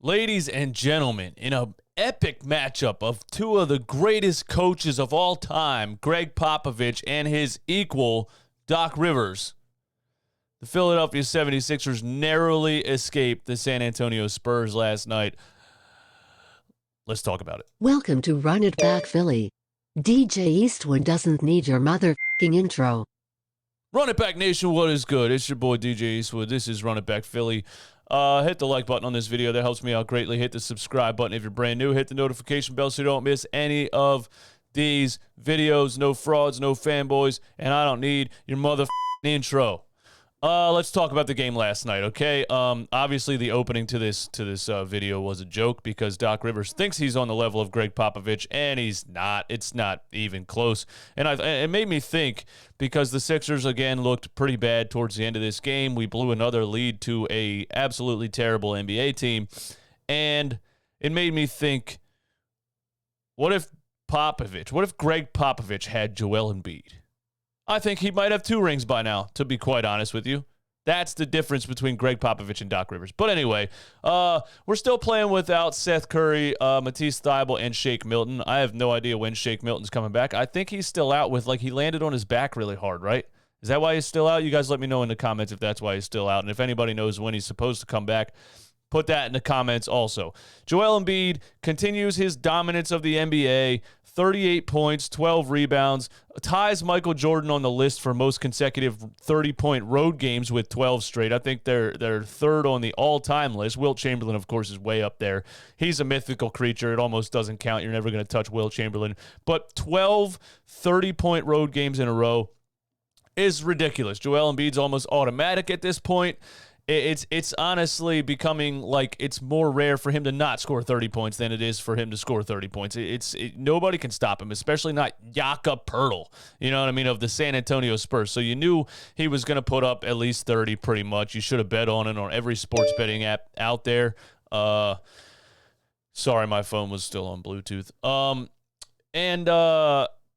Ladies and gentlemen, in an epic matchup of two of the greatest coaches of all time, Greg Popovich and his equal, Doc Rivers, the Philadelphia 76ers narrowly escaped the San Antonio Spurs last night. Let's talk about it. Welcome to Run It Back Philly. DJ Eastwood doesn't need your motherfucking intro. Run It Back Nation, what is good? It's your boy DJ Eastwood. This is Run It Back Philly. Hit the like button on this video. That helps me out greatly. Hit the subscribe button if you're brand new. Hit the notification bell so you don't miss any of these videos. No frauds, no fanboys, and I don't need your motherfucking intro. Let's talk about the game last night, okay? Obviously, the opening to this video was a joke because Doc Rivers thinks he's on the level of Greg Popovich, and he's not. It's not even close. And it made me think because the Sixers, again, looked pretty bad towards the end of this game. We blew another lead to a absolutely terrible NBA team. And it made me think, what if Greg Popovich had Joel Embiid? I think he might have 2 rings by now, to be quite honest with you. That's the difference between Greg Popovich and Doc Rivers. But anyway, we're still playing without Seth Curry, Matisse Thybulle, and Shake Milton. I have no idea when Shake Milton's coming back. I think he's still out with, he landed on his back really hard, right? Is that why he's still out? You guys let me know in the comments if that's why he's still out. And if anybody knows when he's supposed to come back, put that in the comments also. Joel Embiid continues his dominance of the NBA. 38 points, 12 rebounds, ties Michael Jordan on the list for most consecutive 30-point road games with 12 straight. I think they're third on the all-time list. Wilt Chamberlain, of course, is way up there. He's a mythical creature. It almost doesn't count. You're never going to touch Wilt Chamberlain. But 12 30-point road games in a row is ridiculous. Joel Embiid's almost automatic at this point. It's honestly becoming like it's more rare for him to not score 30 points than it is for him to score 30 points. Nobody can stop him, especially not Jakob Poeltl, you know what I mean, of the San Antonio Spurs. So you knew he was going to put up at least 30 pretty much. You should have bet on it on every sports betting app out there. Sorry, my phone was still on Bluetooth.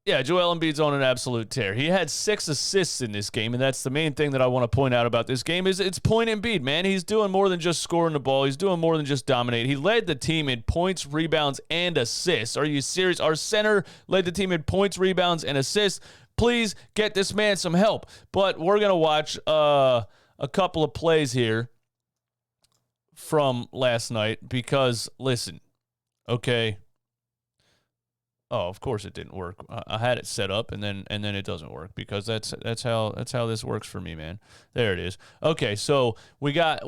Yeah, Joel Embiid's on an absolute tear. He had 6 assists in this game, and that's the main thing that I want to point out about this game is it's point Embiid, man. He's doing more than just scoring the ball. He's doing more than just dominate. He led the team in points, rebounds, and assists. Are you serious? Our center led the team in points, rebounds, and assists. Please get this man some help. But we're going to watch a couple of plays here from last night because, listen, okay, oh, of course it didn't work. I had it set up and then it doesn't work because that's how this works for me, man. There it is. Okay, so we got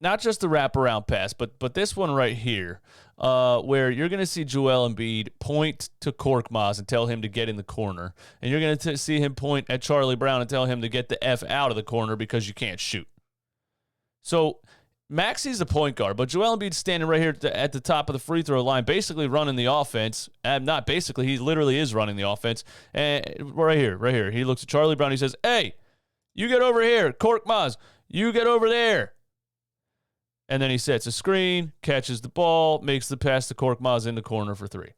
not just the wraparound pass, but this one right here, where you're gonna see Joel Embiid point to Korkmaz and tell him to get in the corner, and you're gonna see him point at Charlie Brown and tell him to get the F out of the corner because you can't shoot. So Maxi's the point guard, but Joel Embiid's standing right here at the top of the free throw line, basically running the offense. Not basically, he literally is running the offense. And right here. He looks at Charlie Brown. He says, "Hey, you get over here. Korkmaz, you get over there." And then he sets a screen, catches the ball, makes the pass to Korkmaz in the corner for 3.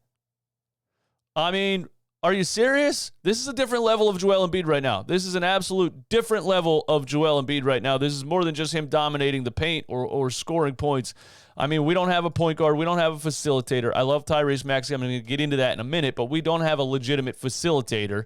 I mean, are you serious? This is a different level of Joel Embiid right now. This is an absolute different level of Joel Embiid right now. This is more than just him dominating the paint or scoring points. I mean, we don't have a point guard. We don't have a facilitator. I love Tyrese Maxey. I'm going to get into that in a minute, but we don't have a legitimate facilitator.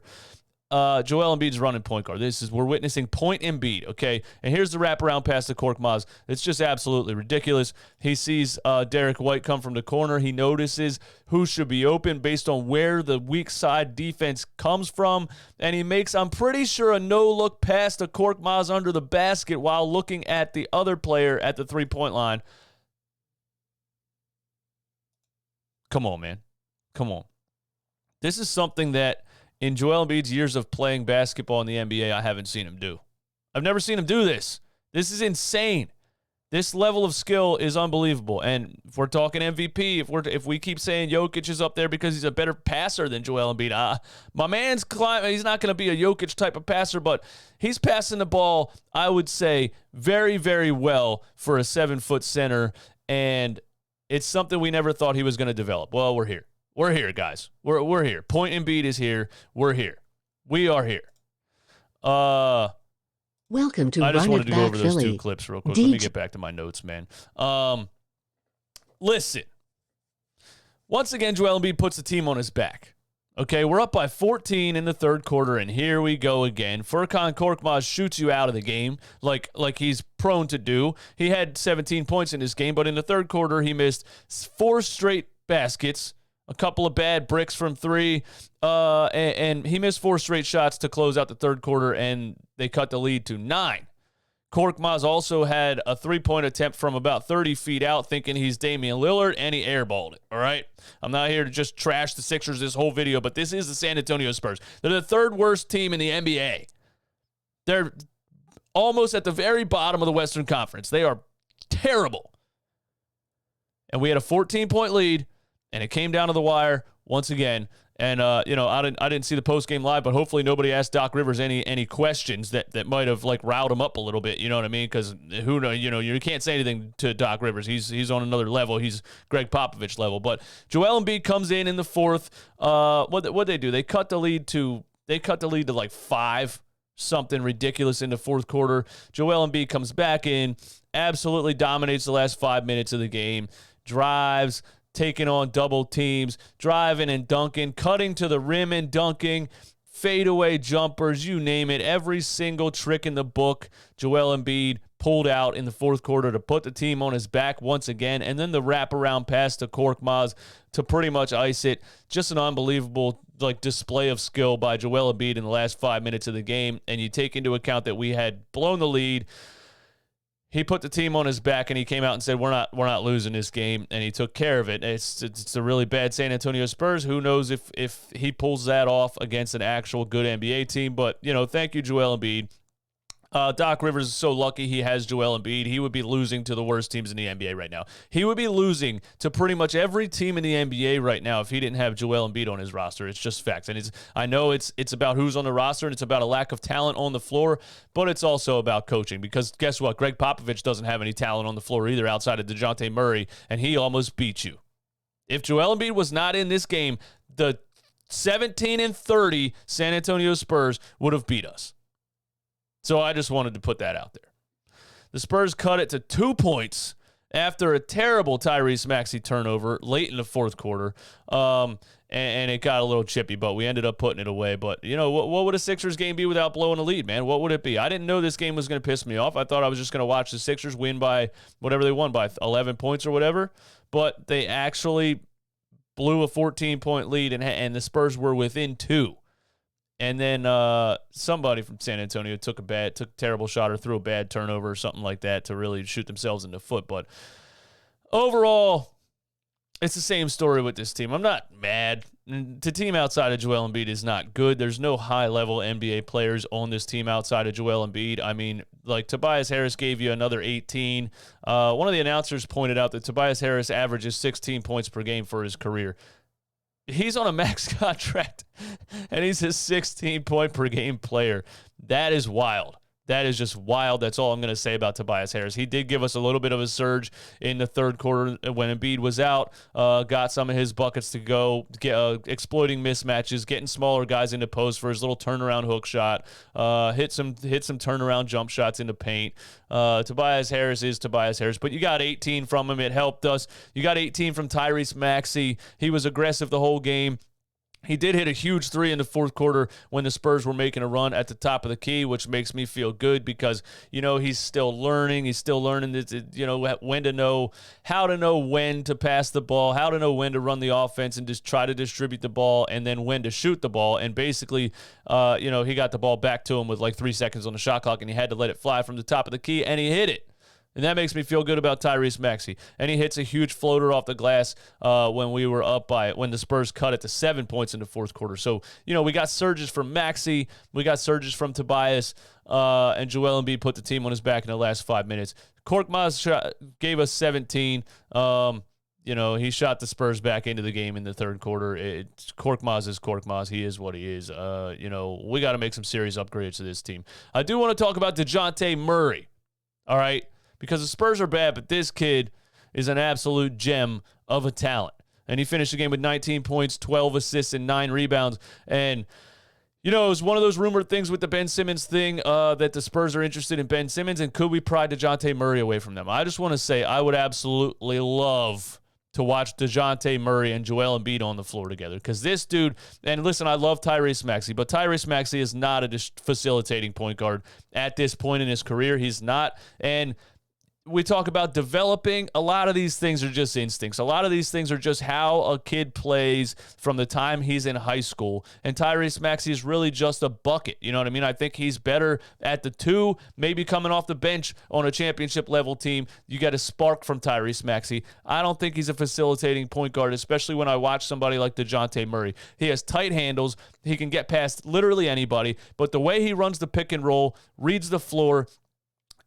Joel Embiid's running point guard. We're witnessing point Embiid, okay? And here's the wraparound pass to Korkmaz. It's just absolutely ridiculous. He sees Derek White come from the corner. He notices who should be open based on where the weak side defense comes from, and he makes, I'm pretty sure, a no-look pass to Korkmaz under the basket while looking at the other player at the three-point line. Come on, man. Come on. This is something that in Joel Embiid's years of playing basketball in the NBA, I haven't seen him do. I've never seen him do this. This is insane. This level of skill is unbelievable. And if we're talking MVP, if we keep saying Jokic is up there because he's a better passer than Joel Embiid, my man's climbing. He's not going to be a Jokic type of passer, but he's passing the ball, I would say, very, very well for a 7-foot center. And it's something we never thought he was going to develop. Well, we're here. We're here, guys. We're here. Point Embiid is here. We're here. We are here. Welcome to I just Run wanted It to go Back over those Philly. 2 clips real quick. Let me get back to my notes, man. listen. Once again, Joel Embiid puts the team on his back. Okay, we're up by 14 in the third quarter, and here we go again. Furkan Korkmaz shoots you out of the game like he's prone to do. He had 17 points in this game, but in the third quarter, he missed 4 straight baskets, a couple of bad bricks from 3, and he missed 4 straight shots to close out the third quarter, and they cut the lead to 9. Korkmaz also had a 3-point attempt from about 30 feet out, thinking he's Damian Lillard, and he airballed it, all right? I'm not here to just trash the Sixers this whole video, but this is the San Antonio Spurs. They're the 3rd worst team in the NBA. They're almost at the very bottom of the Western Conference. They are terrible. And we had a 14-point lead, and it came down to the wire once again. And, I didn't see the post-game live, but hopefully nobody asked Doc Rivers any questions that might have, riled him up a little bit, you know what I mean? Because who knows, you can't say anything to Doc Rivers. He's on another level. He's Greg Popovich level. But Joel Embiid comes in the fourth. What'd they do? They cut the lead to 5, something ridiculous in the fourth quarter. Joel Embiid comes back in, absolutely dominates the last 5 minutes of the game, drives, taking on double teams, driving and dunking, cutting to the rim and dunking, fadeaway jumpers, you name it. Every single trick in the book, Joel Embiid pulled out in the fourth quarter to put the team on his back once again. And then the wraparound pass to Korkmaz to pretty much ice it. Just an unbelievable display of skill by Joel Embiid in the last 5 minutes of the game. And you take into account that we had blown the lead. He put the team on his back, and he came out and said, we're not losing this game, and he took care of it. It's a really bad San Antonio Spurs. Who knows if he pulls that off against an actual good NBA team. But, thank you, Joel Embiid. Doc Rivers is so lucky he has Joel Embiid. He would be losing to the worst teams in the NBA right now. He would be losing to pretty much every team in the NBA right now if he didn't have Joel Embiid on his roster. It's just facts. And I know it's about who's on the roster, and it's about a lack of talent on the floor, but it's also about coaching. Because guess what? Greg Popovich doesn't have any talent on the floor either outside of Dejante Murray, and he almost beat you. If Joel Embiid was not in this game, the 17-30 San Antonio Spurs would have beat us. So I just wanted to put that out there. The Spurs cut it to 2 points after a terrible Tyrese Maxey turnover late in the fourth quarter. And it got a little chippy, but we ended up putting it away. But, what would a Sixers game be without blowing a lead, man? What would it be? I didn't know this game was going to piss me off. I thought I was just going to watch the Sixers win by whatever they won, by 11 points or whatever. But they actually blew a 14-point lead, and the Spurs were within 2. And then somebody from San Antonio took a terrible shot or threw a bad turnover or something like that to really shoot themselves in the foot. But overall, it's the same story with this team. I'm not mad. The team outside of Joel Embiid is not good. There's no high-level NBA players on this team outside of Joel Embiid. I mean, Tobias Harris gave you another 18. One of the announcers pointed out that Tobias Harris averages 16 points per game for his career. He's on a max contract, and he's a 16-point-per-game player. That is wild. That is just wild. That's all I'm going to say about Tobias Harris. He did give us a little bit of a surge in the third quarter when Embiid was out. Got some of his buckets to go, exploiting mismatches, getting smaller guys into post for his little turnaround hook shot. Hit some turnaround jump shots into paint. Tobias Harris is Tobias Harris, but you got 18 from him. It helped us. You got 18 from Tyrese Maxey. He was aggressive the whole game. He did hit a huge 3 in the fourth quarter when the Spurs were making a run at the top of the key, which makes me feel good because, he's still learning. He's still learning, when to know, how to know when to pass the ball, how to know when to run the offense and just try to distribute the ball, and then when to shoot the ball. And basically, he got the ball back to him with 3 seconds on the shot clock, and he had to let it fly from the top of the key, and he hit it. And that makes me feel good about Tyrese Maxey. And he hits a huge floater off the glass when we were up when the Spurs cut it to 7 points in the fourth quarter. So, we got surges from Maxey. We got surges from Tobias. And Joel Embiid put the team on his back in the last 5 minutes. Korkmaz gave us 17. He shot the Spurs back into the game in the third quarter. Korkmaz is Korkmaz. He is what he is. We got to make some serious upgrades to this team. I do want to talk about Dejante Murray. All right? Because the Spurs are bad, but this kid is an absolute gem of a talent. And he finished the game with 19 points, 12 assists, and 9 rebounds. And, it was one of those rumored things with the Ben Simmons thing that the Spurs are interested in Ben Simmons, and could we pry Dejante Murray away from them? I just want to say I would absolutely love to watch Dejante Murray and Joel Embiid on the floor together. Because this dude, and listen, I love Tyrese Maxey, but Tyrese Maxey is not a facilitating point guard at this point in his career. He's not. And we talk about developing. A lot of these things are just instincts. A lot of these things are just how a kid plays from the time he's in high school. And Tyrese Maxey is really just a bucket. You know what I mean? I think he's better at the two, maybe coming off the bench on a championship level team. You get a spark from Tyrese Maxey. I don't think he's a facilitating point guard, especially when I watch somebody like Dejante Murray. He has tight handles. He can get past literally anybody. But the way he runs the pick and roll, reads the floor,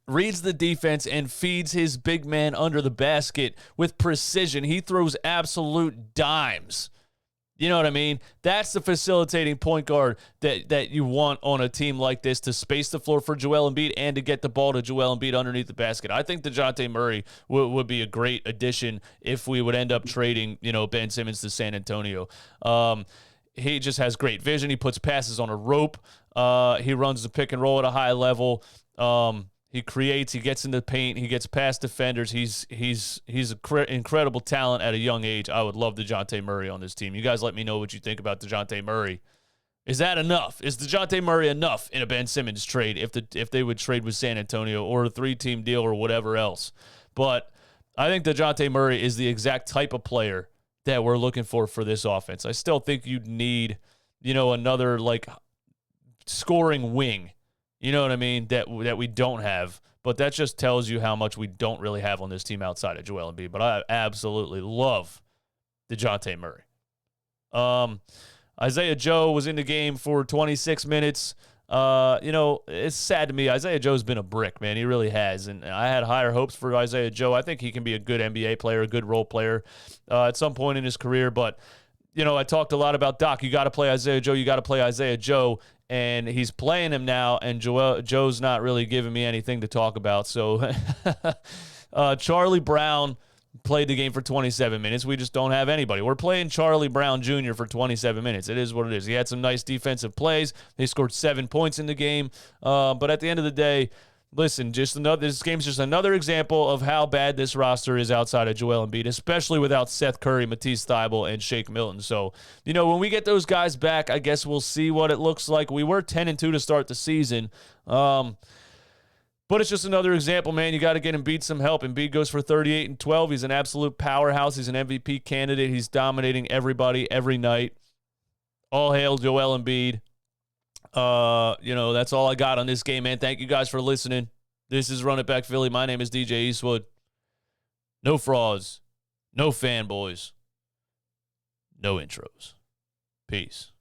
reads the defense, and feeds his big man under the basket with precision. He throws absolute dimes. You know what I mean? That's the facilitating point guard that you want on a team like this, to space the floor for Joel Embiid and to get the ball to Joel Embiid underneath the basket. I think Dejante Murray would be a great addition if we would end up trading, Ben Simmons to San Antonio. He just has great vision. He puts passes on a rope. He runs the pick and roll at a high level. He creates, he gets in the paint, he gets past defenders. He's an incredible talent at a young age. I would love Dejante Murray on this team. You guys let me know what you think about Dejante Murray. Is that enough? Is Dejante Murray enough in a Ben Simmons trade if they would trade with San Antonio or a 3-team deal or whatever else? But I think Dejante Murray is the exact type of player that we're looking for this offense. I still think you'd need, another scoring wing. You know what I mean? That we don't have. But that just tells you how much we don't really have on this team outside of Joel Embiid. But I absolutely love Dejante Murray. Isaiah Joe was in the game for 26 minutes. It's sad to me. Isaiah Joe's been a brick, man. He really has. And I had higher hopes for Isaiah Joe. I think he can be a good NBA player, a good role player at some point in his career. But, I talked a lot about Doc. You got to play Isaiah Joe. You got to play Isaiah Joe. And he's playing him now, and Joe's not really giving me anything to talk about. So Charlie Brown played the game for 27 minutes. We just don't have anybody. We're playing Charlie Brown Jr. for 27 minutes. It is what it is. He had some nice defensive plays. He scored 7 points in the game. But at the end of the day, listen, this game's just another example of how bad this roster is outside of Joel Embiid, especially without Seth Curry, Matisse Thybulle, and Shake Milton. So, when we get those guys back, I guess we'll see what it looks like. We were 10-2 to start the season. But it's just another example, man. You got to get Embiid some help. Embiid goes for 38-12. He's an absolute powerhouse. He's an MVP candidate. He's dominating everybody every night. All hail Joel Embiid. That's all I got on this game, man. Thank you guys for listening. This is Run It Back Philly. My name is DJ Eastwood. No frauds, no fanboys, no intros. Peace.